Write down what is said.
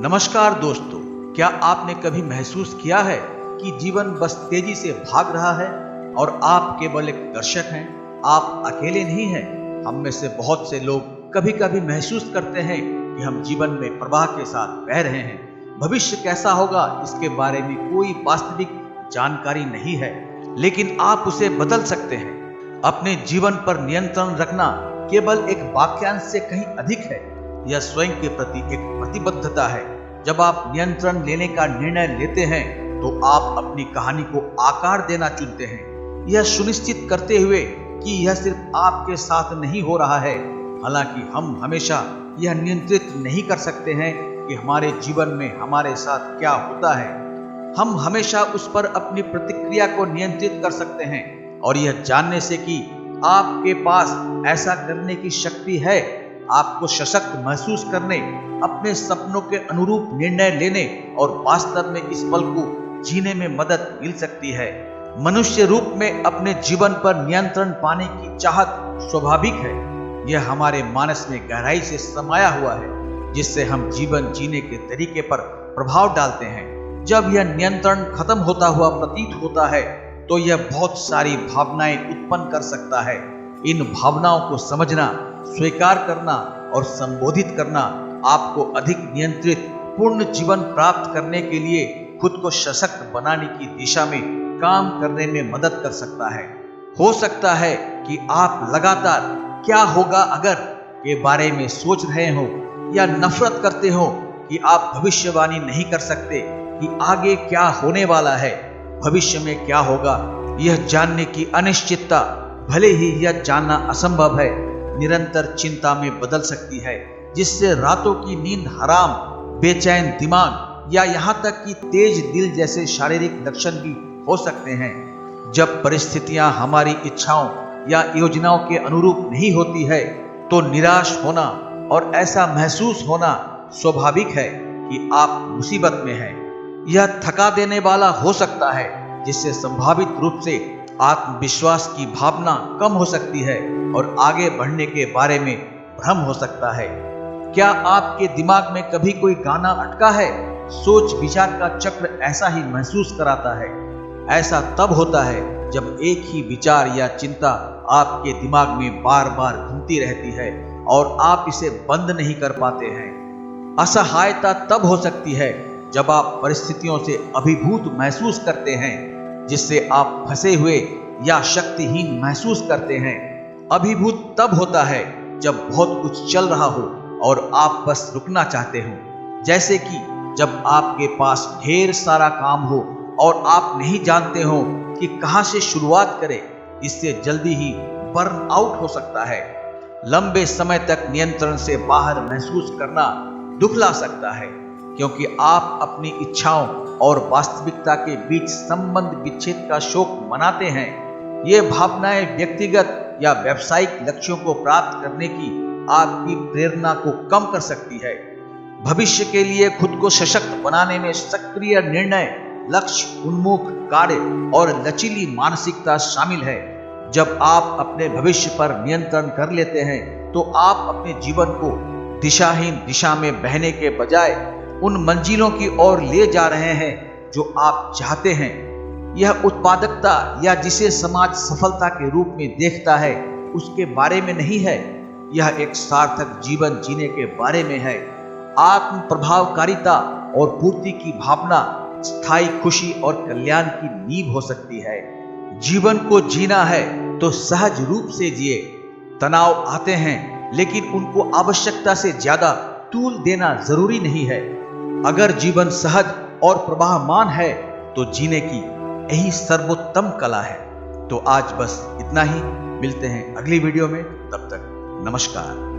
नमस्कार दोस्तों, क्या आपने कभी महसूस किया है कि जीवन बस तेजी से भाग रहा है और आप केवल एक दर्शक हैं? आप अकेले नहीं हैं। हम में से बहुत से लोग कभी कभी महसूस करते हैं कि हम जीवन में प्रवाह के साथ बह रहे हैं। भविष्य कैसा होगा इसके बारे में कोई वास्तविक जानकारी नहीं है, लेकिन आप उसे बदल सकते हैं। अपने जीवन पर नियंत्रण रखना केवल एक वाक्यांश से कहीं अधिक है। यह स्वयं के प्रति एक प्रतिबद्धता है। जब आप नियंत्रण लेने का निर्णय लेते हैं तो आप अपनी कहानी को आकार देना चुनते हैं, यह सुनिश्चित करते हुए कि यह सिर्फ आपके साथ नहीं हो रहा है। हालांकि हम हमेशा यह नियंत्रित नहीं कर सकते हैं कि हमारे जीवन में हमारे साथ क्या होता है। हम हमेशा उस पर अपनी प्रतिक्रिया को नियंत्रित कर सकते हैं, और यह जानने से कि आपके पास ऐसा करने की शक्ति है आपको सशक्त महसूस करने, अपने सपनों के अनुरूप निर्णय लेने और वास्तव में इस पल को जीने में मदद मिल सकती है। मनुष्य रूप में अपने जीवन पर नियंत्रण पाने की चाहत स्वाभाविक है। यह हमारे मानस में गहराई से समाया हुआ है, जिससे हम जीवन जीने के तरीके पर प्रभाव डालते हैं। जब यह नियंत्रण खत्म होता हुआ प्रतीत होता है तो यह बहुत सारी भावनाएं उत्पन्न कर सकता है। इन भावनाओं को समझना, स्वीकार करना और संबोधित करना आपको अधिक नियंत्रित पूर्ण जीवन प्राप्त करने के लिए खुद को सशक्त बनाने की दिशा में काम करने में मदद कर सकता है। हो सकता है कि आप लगातार क्या होगा अगर के बारे में सोच रहे हो, या नफरत करते हो कि आप भविष्यवाणी नहीं कर सकते कि आगे क्या होने वाला है। भविष्य में क्या होगा यह जानने की अनिश्चितता, भले ही यह जानना असंभव है, निरंतर चिंता में बदल सकती है, जिससे रातों की नींद हराम, बेचैन दिमाग या यहाँ तक कि तेज दिल जैसे शारीरिक लक्षण भी हो सकते हैं। जब परिस्थितियां हमारी इच्छाओं या योजनाओं के अनुरूप नहीं होती है तो निराश होना और ऐसा महसूस होना स्वाभाविक है कि आप मुसीबत में हैं। यह थका देने वाला हो सकता है, जिससे संभावित रूप से आत्मविश्वास की भावना कम हो सकती है और आगे बढ़ने के बारे में भ्रम हो सकता है। क्या आपके दिमाग में कभी कोई गाना अटका है? सोच विचार का चक्र ऐसा ही महसूस कराता है। ऐसा तब होता है जब एक ही विचार या चिंता आपके दिमाग में बार बार घूमती रहती है और आप इसे बंद नहीं कर पाते हैं। असहायता तब हो सकती है जब आप परिस्थितियों से अभिभूत महसूस करते हैं, जिससे आप फंसे हुए या शक्तिहीन महसूस करते हैं। अभिभूत तब होता है जब बहुत कुछ चल रहा हो और आप बस रुकना चाहते हो, जैसे कि जब आपके पास ढेर सारा काम हो और आप नहीं जानते हो कि कहां से शुरुआत करें। इससे जल्दी ही बर्न आउट हो सकता है। लंबे समय तक नियंत्रण से बाहर महसूस करना दुख ला सकता है, क्योंकि आप अपनी इच्छाओं और वास्तविकता के बीच संबंध विच्छेद का शोक मनाते हैं। ये भावनाएं व्यक्तिगत या व्यावसायिक लक्ष्यों को प्राप्त करने की आपकी प्रेरणा को कम कर सकती है। भविष्य के लिए खुद को सशक्त बनाने में सक्रिय निर्णय, लक्ष्य उन्मुख कार्य और लचीली मानसिकता शामिल है। जब आप अपने भविष्य पर नियंत्रण कर लेते हैं तो आप अपने जीवन को दिशाहीन दिशा में बहने के बजाय उन मंजिलों की ओर ले जा रहे हैं जो आप चाहते हैं। यह उत्पादकता या जिसे समाज सफलता के रूप में देखता है उसके बारे में नहीं है। यह एक सार्थक जीवन जीने के बारे में है। आत्म प्रभावकारिता और पूर्ति की भावना स्थायी खुशी और कल्याण की नींव हो सकती है। जीवन को जीना है तो सहज रूप से जिए। तनाव आते हैं, लेकिन उनको आवश्यकता से ज्यादा तूल देना जरूरी नहीं है। अगर जीवन सहज और प्रवाहमान है तो जीने की यही सर्वोत्तम कला है। तो आज बस इतना ही। मिलते हैं अगली वीडियो में, तब तक नमस्कार।